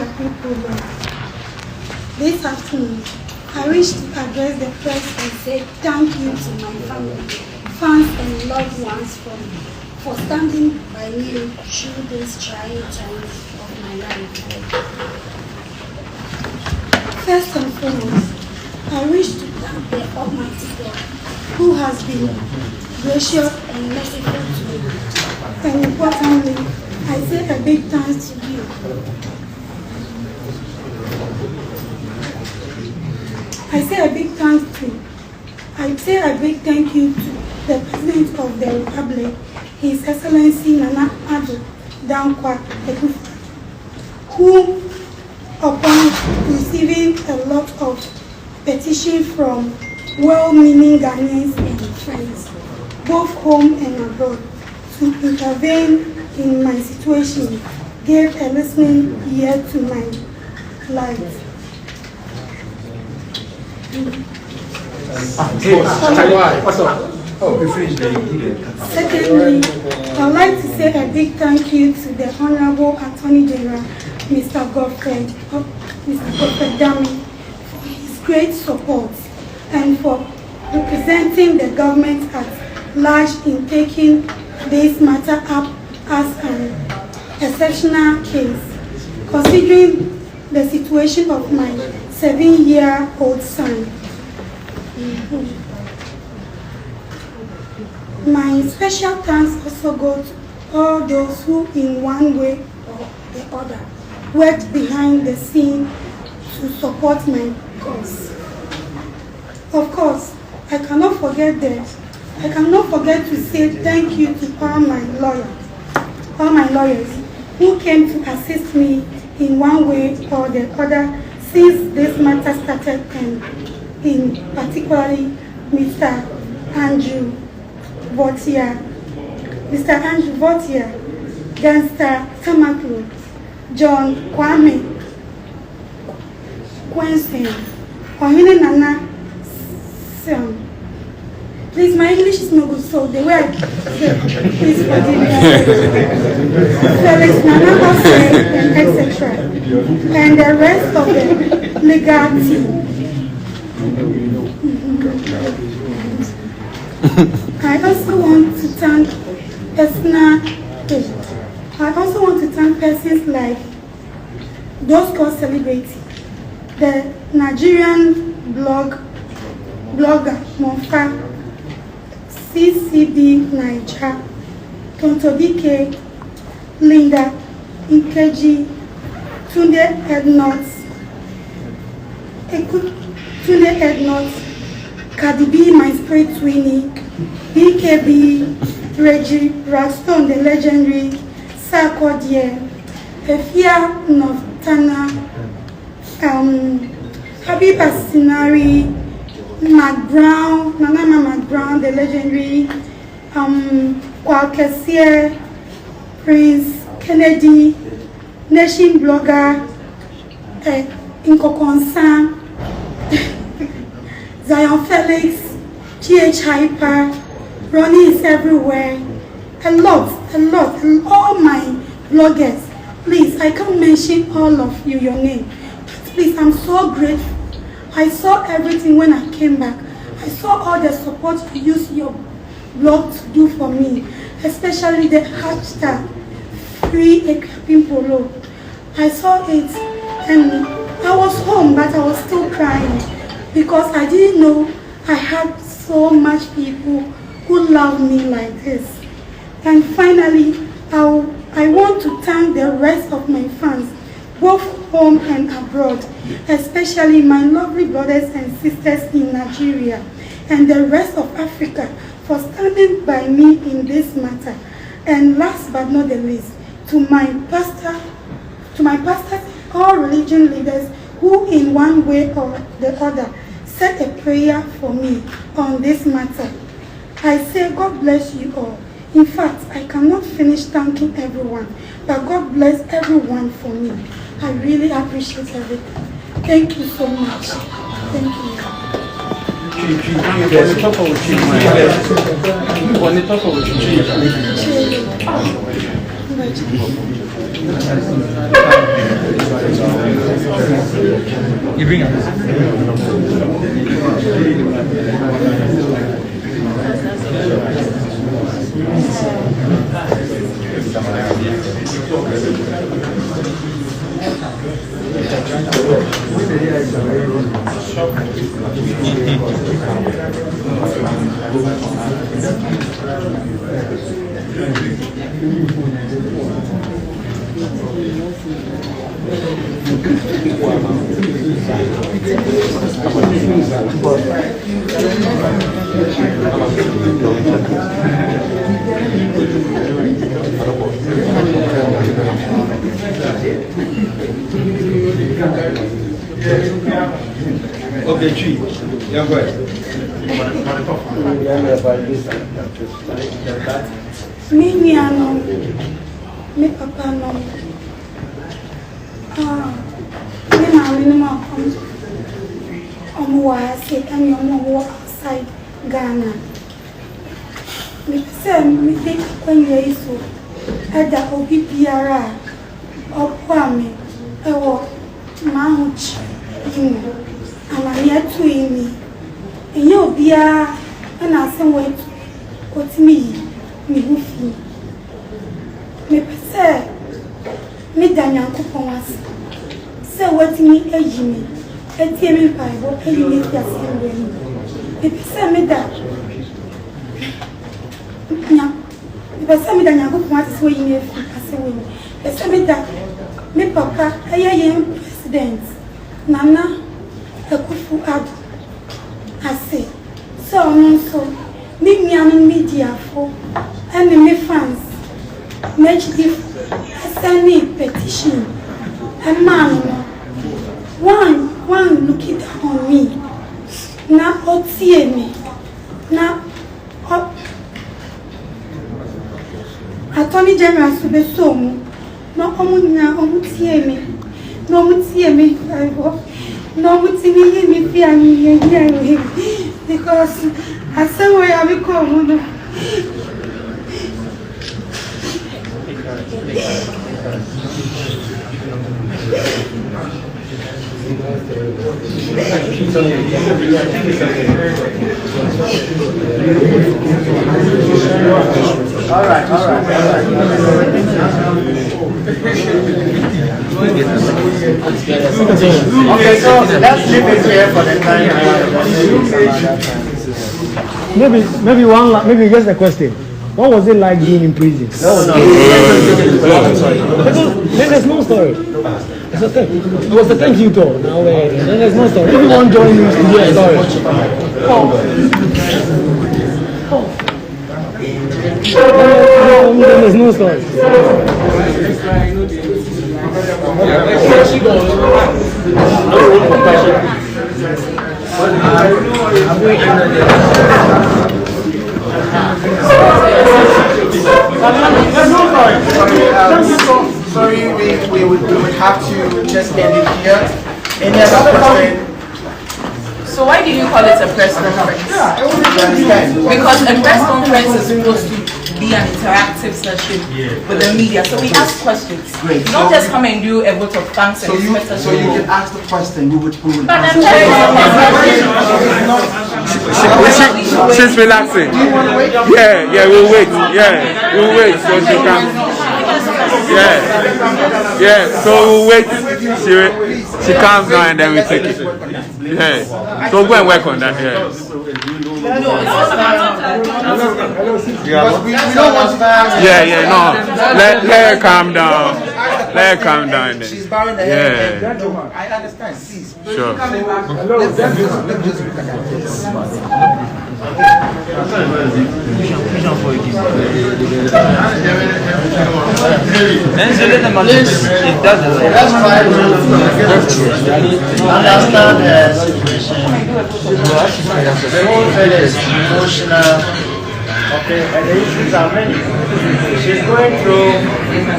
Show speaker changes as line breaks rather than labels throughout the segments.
Akuapem Poloo. This afternoon, I wish to address the press and say thank you to my family, fans and loved ones for standing by me through this trying times of my life. First and foremost, I wish to thank the Almighty God who has been gracious and merciful to me. And importantly, I say a big thanks to you. I say a big thank you to the President of the Republic, His Excellency Nana Addo Dankwa, who, upon receiving a lot of petitions from well-meaning Ghanaians and friends, both home and abroad, to intervene in my situation, gave a listening ear to my life. Secondly, I'd like to say a big thank you to the Honorable Attorney General, Mr. Godfrey Dami, for his great support and for representing the government at large in taking this matter up as an exceptional case, considering the situation of my 7-year-old son. My special thanks also go to all those who in one way or the other worked behind the scene to support my cause. Of course, I cannot forget to say thank you to all my lawyers who came to assist me in one way or the other since this matter started, and in particularly Mr. Andrew Votia, Gangster Tamaklo, John Kwame, Quentin, Ohine Nana Sion. Please, my English is no good, so the way I say, please forgive me. Felix Nana Ose, and etc. And the rest of the legal team. I also want to thank persons like those called celebrities, the Nigerian blogger Monfa, CCB Niger, Tontobike, Linda Nkeji, Tunde Ednots, Cardi B, my spirit Twinnie, BKB, Reggie Raston, the legendary, Sarkodie, Efia Noftana, Habib Asinari, Nana McBrown, the legendary, Kwalkesier, Prince Kennedy, Nation blogger, Inkokonsan, Zion Felix, GH Hyper, Ronnie is everywhere, a lot, all my bloggers. Please, I can't mention all of you, your name. But please, I'm so grateful. I saw everything when I came back. I saw all the support you use your blog to do for me, especially the hashtag Free Akuapem Poloo. I saw it and I was home, but I was still crying because I didn't know I had so much people who love me like this. And finally, I want to thank the rest of my fans, both home and abroad, especially my lovely brothers and sisters in Nigeria and the rest of Africa for standing by me in this matter. And last but not the least, to my pastors, all religion leaders who in one way or the other said a prayer for me on this matter. I say God bless you all. In fact, I cannot finish thanking everyone, but God bless everyone for me. I really appreciate everything. Thank you so much. Thank you.
bring us. Okay, Chi. Yeah, go ahead.
Me me papa no. Me mama no ma come. Was and your outside Ghana. Me say me think when you so at the OPPRA or Kwame or Mount and I'm here to me. And you'll be and I say what's me with you. Me say me Daniel Coupons. Say what me a Jimmy. Me Bible, and you make yourself ready. If you say me that, if you say me that, you go want to say you make if you say me that, me papa, I am president, Nana, Akuapem Poloo. I say, so, me and media for, and me fans, make send petition, and man, one look it on me. Now, see me. Now, Attorney General to be so. No, see me. No, see me. No, see me. Because I say where I will come.
All right. Okay, so let's leave it here for the time.
Maybe just a question. What was it like being in prison?
No.
There's no story. It's a thing. It was the thing you told. Now, there's no story. If you want to join me, to hear a story. There's no story.
Sorry, we would have to just end it here. Any other question?
So why did you call it a press conference? Because a press conference is supposed to be an interactive session with the media. So we ask questions.
Great.
Don't just come and do a vote of thanks and expect us
So you can ask the question. We would
But
answer.
She's relaxing.
Do you want to wait?
Yeah, we'll wait. Yeah, we'll wait so she can. Yeah, so we'll wait. She calms down and then we take it. Yeah, so go and work on that. Yeah.
We don't want to.
No. Let her calm down. Let her calm down.
She's bowing the head.
Yeah.
I understand. Please.
Sure.
Let's just look at this. Let's try to understand the situation. Very emotional. Okay, and the issues are many. She's going through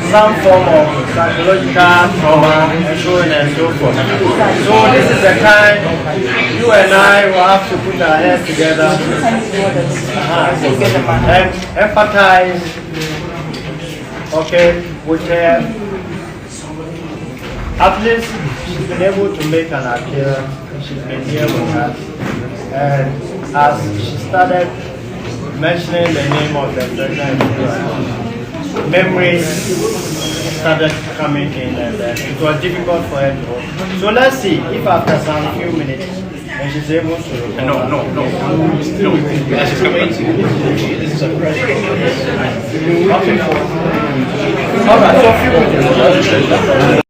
some form of psychological trauma and so on and so forth. So this is the time you and I will have to put our heads together and empathize, okay, with her at least she's been able to make an appearance. She's been here with us. And as she started mentioning the name of the president, memories started coming in, and it was difficult for her to hold. So let's see if after some few minutes, when she's able to.
No.
She's coming to. This is a pressure.
Okay. All right. So few minutes.